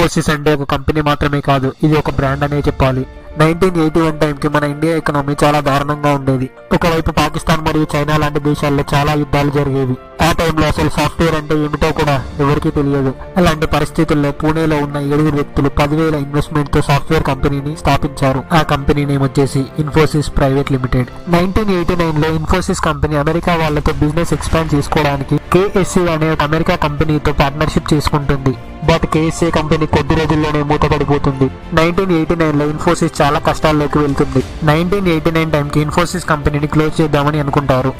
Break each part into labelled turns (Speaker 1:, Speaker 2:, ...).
Speaker 1: ఇన్ఫోసిస్ అంటే ఒక కంపెనీ మాత్రమే కాదు, ఇది ఒక బ్రాండ్ అనే చెప్పాలి. 1981 టైంకి మన ఇండియా ఎకనామీ చాలా దారుణంగా ఉండేది. ఒకవైపు పాకిస్తాన్ మరియు చైనా లాంటి దేశాల్లో చాలా యుద్ధాలు జరిగేవి. ఆ టైంలో అసలు సాఫ్ట్వేర్ అంటే ఏమిటో కూడా ఎవరికీ తెలియదు. అలాంటి పరిస్థితుల్లో పూణేలో ఉన్న 7 వ్యక్తులు 10,000 ఇన్వెస్ట్మెంట్ తో సాఫ్ట్వేర్ కంపెనీని స్థాపించారు. ఆ కంపెనీ నేమ్ వచ్చేసి ఇన్ఫోసిస్ ప్రైవేట్ లిమిటెడ్. 1989 లో ఇన్ఫోసిస్ కంపెనీ అమెరికా వాళ్లతో బిజినెస్ ఎక్స్పాండ్ చేసుకోవడానికి KSA అనే ఒక అమెరికా కంపెనీతో పార్ట్నర్షిప్ చేసుకుంటుంది. బట్ KSA కంపెనీ కొద్ది రోజుల్లోనే మూతపడిపోతుంది. 1989 లో ఇన్ఫోసిస్ చాలా కష్టాల్లోకి వెళ్తుంది. 1989 టైంకి ఇన్ఫోసిస్ కంపెనీని క్లోజ్ చేద్దామని అనుకుంటారు.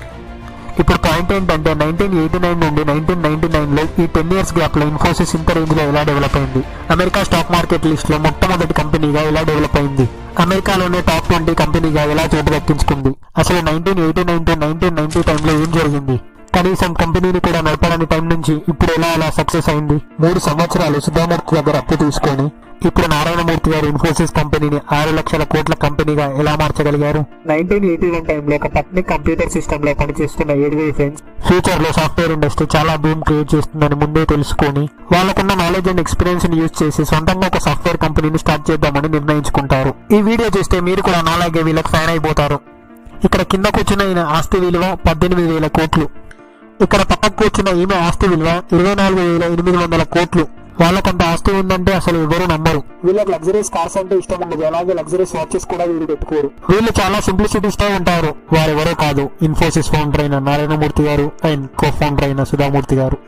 Speaker 1: ఇప్పుడు పాయింట్ ఏంటంటే 1989 నుండి 1999 లో ఈ 10 years గ్యాప్ లో ఇన్ఫోసిస్ ఇంత రేంజ్ లో ఎలా డెవలప్ అయింది, అమెరికా స్టాక్ మార్కెట్ లిస్ట్ లో మొట్టమొదటి కంపెనీగా ఎలా డెవలప్ అయింది, అమెరికాలోనే టాప్ 20 కంపెనీగా ఎలా చోటు దక్కించుకుంది, అసలు 1989 to 1990 టైంలో ఏం జరిగింది, కనీసం కంపెనీని కూడా నడపడానికి టైం నుంచి ఇప్పుడు ఎలా సక్సెస్ అయింది. 3 సంవత్సరాలు సుధామూర్తి దగ్గర అప్పు తీసుకొని ఇప్పుడు నారాయణమూర్తి గారు ఇన్ఫోసిస్ కంపెనీని 6 లక్షల కోట్ల కంపెనీగా ఎలా మార్చగలిగారు. 1981 టైంలో ఒక టెక్నిక్ కంప్యూటర్ సిస్టమ్ లో పనిచేస్తున్న 7 ఫ్రెండ్స్ ఫ్యూచర్ లో సాఫ్ట్వేర్ ఇండస్ట్రీ చాలా బూమ్ క్రియేట్ చేస్తుందని ముందే తెలుసుకొని వాళ్ళకున్న నాలెడ్జ్ అండ్ ఎక్స్పీరియన్స్ ని యూజ్ చేసి సొంతంగా ఒక సాఫ్ట్వేర్ కంపెనీని స్టార్ట్ చేద్దామని నిర్ణయించుకుంటారు. ఈ వీడియో చూస్తే మీరు కూడా నాలాగే వీళ్ళకి ఫ్యాన్ అయిపోతారు. ఇక్కడ కింద కూర్చున్న ఈయన ఆస్తి విలువ 18,000 కోట్లు. ఇక్కడ పక్కకు కూర్చున్న ఈమె ఆస్తి విలువ 24,800 కోట్లు. వాళ్ళకంత ఆస్తి ఉందంటే అసలు ఎవరు నమ్మరు. వీళ్ళకి లగ్జరీస్ కార్స్ అంటే ఇష్టం ఉండదు, అలాగే లగ్జరీస్ వాచెస్ కూడా వీళ్ళు పెట్టుకోరు. వీళ్ళు చాలా సింప్లిసిటీస్తో ఉంటారు. వారెవరో కాదు, ఇన్ఫోసిస్ ఫౌండర్ అయిన నారాయణమూర్తి గారు అండ్ కో ఫౌండర్ అయిన సుధామూర్తి గారు.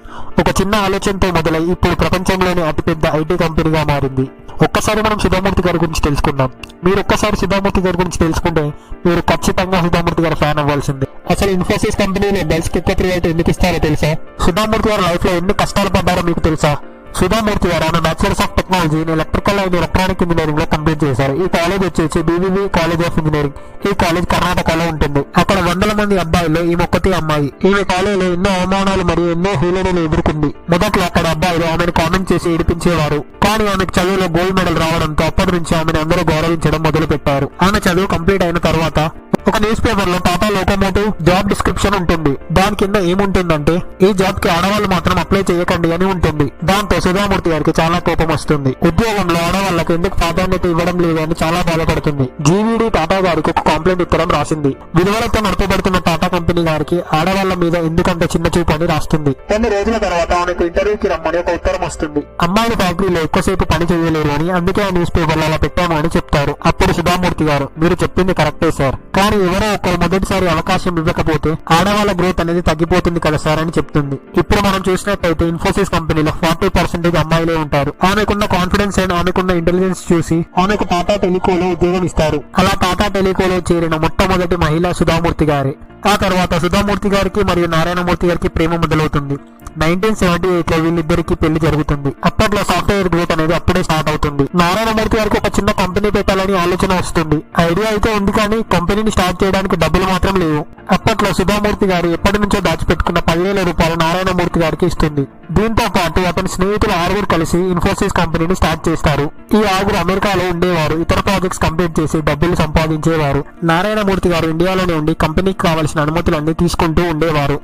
Speaker 1: ఒక చిన్న ఆలోచనతో మొదలై ఇప్పుడు ప్రపంచంలోనే అతిపెద్ద IT కంపెనీగా మారింది. ఒక్కసారి మనం సుధామూర్తి గారి గురించి తెలుసుకుందాం. మీరు ఒక్కసారి సుధామూర్తి గారి గురించి తెలుసుకుంటే మీరు ఖచ్చితంగా సుధామూర్తి గారు ఫ్యాన్ అవ్వాల్సిందే. అసలు ఇన్ఫోసిస్ కంపెనీలో గర్ల్స్ కి ఎక్కువ ప్రియారిటీ ఎందుకు ఇస్తారో తెలుసా? సుధామూర్తి గారి లైఫ్ లో ఎన్ని కష్టాలు పడ్డారో మీకు తెలుసా? సుధామూర్తి గారు ఆమె bachelors of technology in electrical and electronic engineering లో కంప్లీట్ చేశారు. ఈ కాలేజ్ వచ్చేసి BVB కాలేజ్ ఆఫ్ ఇంజనీరింగ్. ఈ కాలేజ్ కర్ణాటకలో ఉంటుంది. అక్కడ 100 మంది అబ్బాయిలు ఈమె ఒక్కతే అమ్మాయి. ఈమె కాలేజీలో ఎన్నో అవమానాలు మరియు ఎన్నో హీరోలను ఎదుర్కొంది. మొదట్లో అక్కడ అబ్బాయిలు ఆమెను కామెంట్ చేసి ఏడిపించేవారు. కానీ ఆమెకు చదువులో గోల్డ్ మెడల్ రావడంతో అప్పటి నుంచి ఆమెను అందరూ గౌరవించడం మొదలు పెట్టారు. ఆమె చదువు కంప్లీట్ అయిన తర్వాత ఒక న్యూస్ పేపర్ లో టాటా లోకోమోటివ్ జాబ్ డిస్క్రిప్షన్ ఉంటుంది. దాని కింద ఏముంటుందంటే ఈ జాబ్ కి ఆడవాళ్ళు మాత్రం అప్లై చేయకండి అని ఉంటుంది. దాంతో సుధామూర్తి గారికి చాలా కోపం వస్తుంది. ఉద్యోగంలో ఆడవాళ్లకు ఎందుకు ప్రాధాన్యత ఇవ్వడం లేదు అని చాలా బాధపడుతుంది. GVD టాటా గారికి ఒక కంప్లైంట్ ఉత్తరం రాసింది. విలువలతో నడపబడుతున్న టాటా కంపెనీ గారికి ఆడవాళ్ల మీద ఎందుకంటే చిన్న చూపు అని రాస్తుంది. కొన్ని రోజుల తర్వాత ఆమెకు ఇంటర్వ్యూకి రమ్మని ఒక ఉత్తరం వస్తుంది. అమ్మాయిల ఫ్యాక్టరీలో ఎక్కువసేపు పని చేయలేరు అని, అందుకే ఆ న్యూస్ పేపర్ అలా పెట్టాము అని చెప్తారు. అప్పుడు సుధామూర్తి గారు, మీరు చెప్పింది కరెక్టే సార్, కానీ ఎవరో ఒకరు మొదటిసారి అవకాశం ఇవ్వకపోతే ఆడవాళ్ళ గ్రోత్ అనేది తగ్గిపోతుంది కదా సార్ అని చెప్తుంది. ఇప్పుడు మనం చూసినట్టయితే ఇన్ఫోసిస్ కంపెనీలో 40% అమ్మాయిలే ఉంటారు. ఆమెకున్న కాన్ఫిడెన్స్ అండ్ ఆమెకున్న ఇంటెలిజెన్స్ చూసి ఆమెకు టాటా టెలికోలో ఉద్యోగం ఇస్తారు. అలా టాటా టెలికోలో చేరిన మొట్టమొదటి మహిళ సుధామూర్తి గారే. ఆ తర్వాత సుధామూర్తి గారికి మరియు నారాయణమూర్తి గారికి ప్రేమ మొదలవుతుంది. 1978 లో వీళ్ళిద్దరికి పెళ్లి జరుగుతుంది. అప్పట్లో సాఫ్ట్వేర్ గ్రోత్ అనేది అప్పుడే స్టార్ట్ అవుతుంది. నారాయణమూర్తి గారికి ఒక చిన్న కంపెనీ పెట్టాలని ఆలోచన వస్తుంది. ఐడియా అయితే ఉంది, కానీ కంపెనీని స్టార్ట్ చేయడానికి డబ్బులు మాత్రం లేవు. అప్పట్లో సుధామూర్తి గారు ఎప్పటి నుంచో దాచిపెట్టుకున్న 10,000 రూపాయలు నారాయణమూర్తి గారికి ఇస్తుంది. దీంతో పాటు అతని స్నేహితులు 6 కలిసి ఇన్ఫోసిస్ కంపెనీని స్టార్ట్ చేస్తారు. ఈ 6 అమెరికాలో ఉండేవారు. ఇతర ప్రాజెక్ట్స్ కంప్లీట్ చేసి డబ్బులు సంపాదించేవారు. నారాయణమూర్తి గారు ఇండియాలోనే ఉండి కంపెనీకి కావలసిన అనుమతులన్నీ తీసుకుంటూ ఉండేవారు.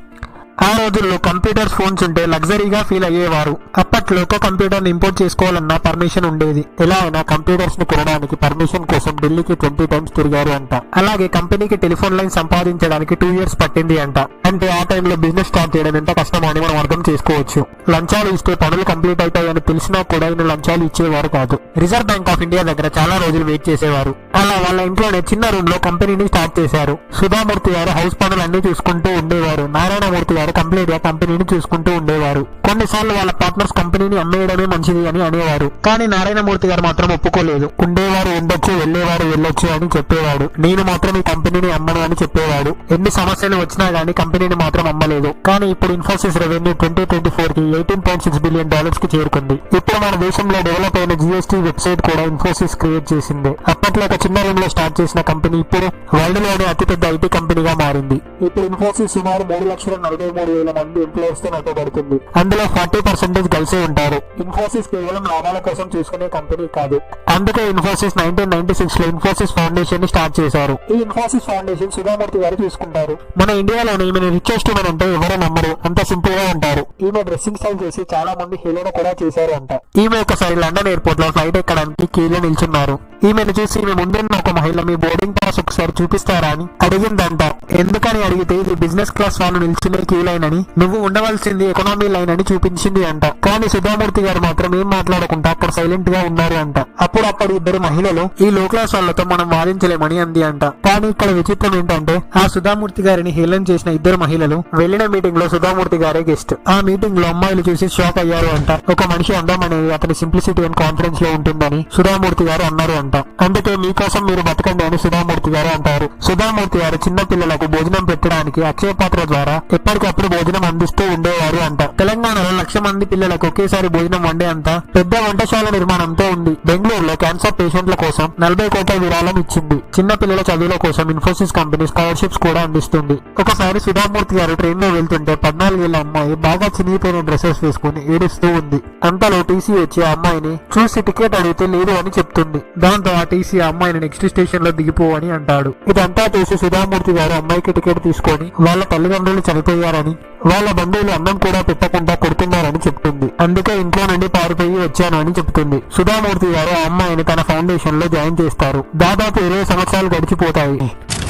Speaker 1: ఆ రోజుల్లో కంప్యూటర్స్ ఫోన్స్ ఉంటే లగ్జరీగా ఫీల్ అయ్యేవారు. అప్పట్లో ఒక కంప్యూటర్ ని ఇంపోర్ట్ చేసుకోవాలన్నా పర్మిషన్ ఉండేది. ఎలా అయినా కంప్యూటర్స్ ని కొనడానికి పర్మిషన్ కోసం ఢిల్లీకి 20 times తిరిగారు అంట. అలాగే కంపెనీకి టెలిఫోన్ లైన్ సంపాదించడానికి 2 years పట్టింది అంట. అంటే ఆ టైంలో బిజినెస్ స్టార్ట్ చేయడం ఎంత కష్టమో అని మనం అర్థం చేసుకోవచ్చు. లంచాలు ఇస్తే పనులు కంప్లీట్ అవుతాయని తెలిసినా కూడా ఈయన లంచాలు ఇచ్చేవారు కాదు. రిజర్వ్ బ్యాంక్ ఆఫ్ ఇండియా దగ్గర చాలా రోజులు వెయిట్ చేసేవారు. అలా వాళ్ళ ఇంట్లోనే చిన్న రూమ్ లో కంపెనీని స్టార్ట్ చేశారు. సుధామూర్తి గారు హౌస్ పనులన్నీ చూసుకుంటూ ఉండేవారు. నారాయణమూర్తి గారు కంప్లీట్ గా కంపెనీని చూసుకుంటూ ఉండేవారు. కొన్నిసార్లు వాళ్ళ పార్ట్నర్స్ కంపెనీని అమ్మేయడమే మంచిది అని అనేవారు. కానీ నారాయణమూర్తి గారు మాత్రం ఒప్పుకోలేదు. ఉండేవారు ఉండొచ్చు, వెళ్లేవారు వెళ్ళొచ్చు అని చెప్పేవాడు. నేను మాత్రం ఈ కంపెనీని అమ్మను అని చెప్పేవాడు. ఎన్ని సమస్యలు వచ్చినా గానీ కంపెనీని మాత్రం అమ్మలేదు. కానీ ఇప్పుడు ఇన్ఫోసిస్ రెవెన్యూ 2024 కి $18.6 billion కి చేరుకుంది. ఇప్పుడు మన దేశంలో డెవలప్ అయిన GST వెబ్సైట్ కూడా ఇన్ఫోసిస్ క్రియేట్ చేసింది. అప్పట్లో ఒక చిన్న రూమ్ లో స్టార్ట్ చేసిన కంపెనీ ఇప్పుడు వరల్డ్ లోనే అతిపెద్ద IT కంపెనీగా మారింది. ఇప్పుడు ఇన్ఫోసిస్ సుమారు 3,43,000 మంది ఎంప్లాయీస్ తో నడపబడుతుంది. అందులో 40% గర్ల్సే ఉంటారు. ఇన్ఫోసిస్ కేవలం లాభాల కోసం చూసుకునే కంపెనీ కాదు. అందుకే ఇన్ఫోసిస్ 1996 లో ఇన్ఫోసిస్ ఫౌండేషన్ ని స్టార్ట్ చేశారు. ఈ ఇన్ఫోసిస్ ఫౌండేషన్ సుధామూర్తి గారు చూసుకుంటారు. మన ఇండియాలోనే ఈమె రిచెస్ట్ ఉమెన్ అంటే ఎవరో నమ్మరు, అంత సింపుల్ గా ఉంటారు. ఈమె డ్రెస్సింగ్ స్టైల్ చేసి చాలా మంది హేళన కూడా చేశారు అంట. ఈమె ఒకసారి లండన్ ఎయిర్పోర్ట్ లో ఫ్లైట్ ఎక్కడానికి క్యూలో నిల్చున్నారు. ఈమెను చూసి ఈమె ముందున్న ఒక మహిళ మీ బోర్డింగ్ పాస్ ఒకసారి చూపిస్తారా అని అడిగిందంట. ఎందుకని అడిగితే ఇది బిజినెస్ క్లాస్ వాళ్ళు నిల్చునే క్యూ లైన్ అని, నువ్వు ఉండవలసింది ఎకనామీ లైన్ అని చూపించింది అంట. కానీ సుధామూర్తి గారు మాత్రం ఏం మాట్లాడకుండా అక్కడ సైలెంట్ గా ఉన్నారు అంట. అప్పుడు ఇద్దరు మహిళలు ఈ లో క్లాస్ వాళ్ళతో మనం వాదించలేమని అంది అంట. కానీ ఇక్కడ విచిత్రం ఏంటంటే ఆ సుధామూర్తి గారిని హేళన చేసిన ఇద్దరు మహిళలు వెళ్లిన మీటింగ్ లో సుధామూర్తి గారే గెస్ట్. ఆ మీటింగ్ లో అమ్మాయిలు చూసి షాక్ అయ్యారు అంట. ఒక మనిషి అందం అనేది అతని సింప్లిసిటీ అండ్ కాన్ఫిడెన్స్ లో ఉంటుందని సుధామూర్తి గారు అన్నారు అంట. అందుకే మీకోసం మీరు బతకండి అని సుధామూర్తి గారు అంటారు. సుధామూర్తి గారు చిన్న పిల్లలకు భోజనం పెట్టడానికి అక్షయ పాత్ర ద్వారా ఎప్పటికప్పుడు భోజనం అందిస్తూ ఉండేవారు అంట. తెలంగాణలో 1,00,000 మంది పిల్లలకు ఒకేసారి భోజనం వండే అంత పెద్ద వంటశాల నిర్మాణంతో ఉంది. బెంగళూరులో క్యాన్సర్ పేషెంట్ల కోసం 40 కోట్ల విరాళం ఇచ్చింది. చిన్న పిల్లల చదువుల కోసం ఇన్ఫోసిస్ కంపెనీ స్కాలర్షిప్స్ కూడా అందిస్తుంది. ఒకసారి సుధామూర్తి గారు ట్రైన్ లో వెళ్తుంటే 14 ఏళ్ల అమ్మాయి బాగా చినిగిపోయిన డ్రెస్సెస్ వేసుకుని ఏడుస్తూ ఉంది. అంతలో టీసీ వచ్చి ఆ అమ్మాయిని చూసి టికెట్ అడిగితే లేదు అని చెప్తుంది. దాంతో ఆ టీసీ ఆ అమ్మాయిని నెక్స్ట్ స్టేషన్ లో దిగిపో అని అంటాడు. ఇదంతా చూసి సుధామూర్తి గారు అమ్మాయికి టికెట్ తీసుకొని వాళ్ళ తల్లిదండ్రులు చనిపోయారని, వాళ్ళ బంధువులు అన్నం కూడా పెట్టకుండా కొడుతున్నారని చెప్తుంది. అందుకే ఇంట్లో నుండి పారిపోయి వచ్చాను అని చెప్తుంది. సుధామూర్తి గారు ఆ అమ్మాయిని తన ఫౌండేషన్ లో జాయిన్ చేస్తారు. దాదాపు 20 సంవత్సరాలు గడిచిపోతాయి.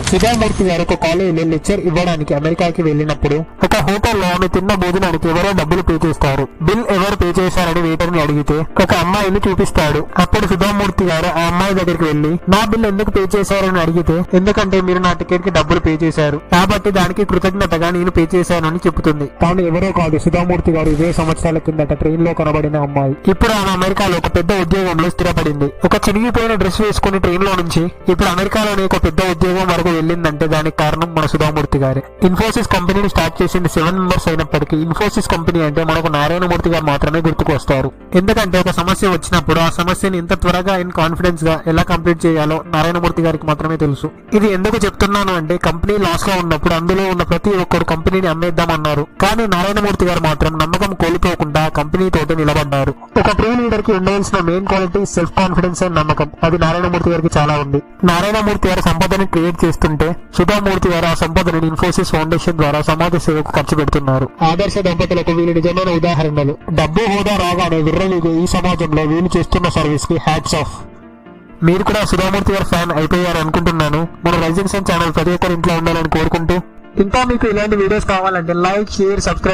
Speaker 1: సుధామూర్తి గారు ఒక కాలేజీలో లెక్చర్ ఇవ్వడానికి అమెరికాకి వెళ్ళినప్పుడు ఒక హోటల్లో ఆమె తిన్న భోజనానికి ఎవరో డబ్బులు పే చేస్తారు. బిల్ ఎవరు పే చేశారని వెయిటర్ ని అడిగితే ఒక అమ్మాయిని చూపిస్తాడు. అప్పుడు సుధామూర్తి గారు ఆ అమ్మాయి దగ్గరికి వెళ్లి నా బిల్ ఎందుకు పే చేశారని అడిగితే ఎందుకంటే మీరు నా టికెట్ కి డబ్బులు పే చేశారు కాబట్టి దానికి కృతజ్ఞతగా నేను పే చేశాను అని చెబుతుంది. కానీ ఎవరో కాదు, సుధామూర్తి గారు 20 సంవత్సరాల కిందట ట్రైన్ లో కనబడిన అమ్మాయి. ఇప్పుడు ఆమె అమెరికాలో ఒక పెద్ద ఉద్యోగంలో స్థిరపడింది. ఒక చినిగిపోయిన డ్రెస్ వేసుకుని ట్రైన్ లో నుంచి ఇప్పుడు అమెరికాలోని ఒక పెద్ద ఉద్యోగం వరకు వెళ్ళిందంటే దానికి కారణం మన సుధామూర్తి గారే. ఇన్ఫోసిస్ కంపెనీని స్టార్ట్ చేసింది 7 మెంబర్స్ అయినప్పటికీ ఇన్ఫోసిస్ కంపెనీ అంటే మనకు నారాయణమూర్తి గారు మాత్రమే గుర్తుకు వస్తారు. ఎందుకంటే ఒక సమస్య వచ్చినప్పుడు ఆ సమస్యని ఇంత త్వరగా అండ్ కాన్ఫిడెన్స్ గా ఎలా కంప్లీట్ చేయాలో నారాయణమూర్తి గారికి మాత్రమే తెలుసు. ఇది ఎందుకు చెప్తున్నాను అంటే కంపెనీ లాస్ లో ఉన్నప్పుడు అందులో ఉన్న ప్రతి ఒక్కరు కంపెనీని అమ్మేద్దామన్నారు. కానీ నారాయణమూర్తి గారు మాత్రం నమ్మకం కోల్పోకుండా కంపెనీ తోటి నిలబడ్డారు. ఒక టీమ్ లీడర్ కి ఉండవలసిన main quality self confidence and నమ్మకం. అది నారాయణమూర్తి గారికి చాలా ఉంది. నారాయణమూర్తి గారు సంపదని క్రియేట్ చేస్తుంటే సుధామూర్తి గారు ఆ సంపదను ఇన్ఫోసిస్ ఫౌండేషన్ ద్వారా సమాజ సేవకు ఖర్చు పెడుతున్నారు. ఆదర్శ దంపతులకు వీళ్ళు నిజమైన ఉదాహరణలు. డబ్బు హోదా రాగానే విర్రవీగే ఈ సమాజంలో వీళ్ళు చేస్తున్న సర్వీస్ కి హ్యాట్స్ ఆఫ్. మీరు కూడా సుధామూర్తి గారు ఫ్యాన్ అయిపోయారు అనుకుంటున్నాను. మన రైజింగ్ సన్ ఛానల్ ప్రతి ఒక్కరి ఇంట్లో ఉండాలని కోరుకుంటూ, ఇంకా మీకు ఇలాంటి వీడియోస్ కావాలంటే లైక్, షేర్, సబ్స్క్రైబ్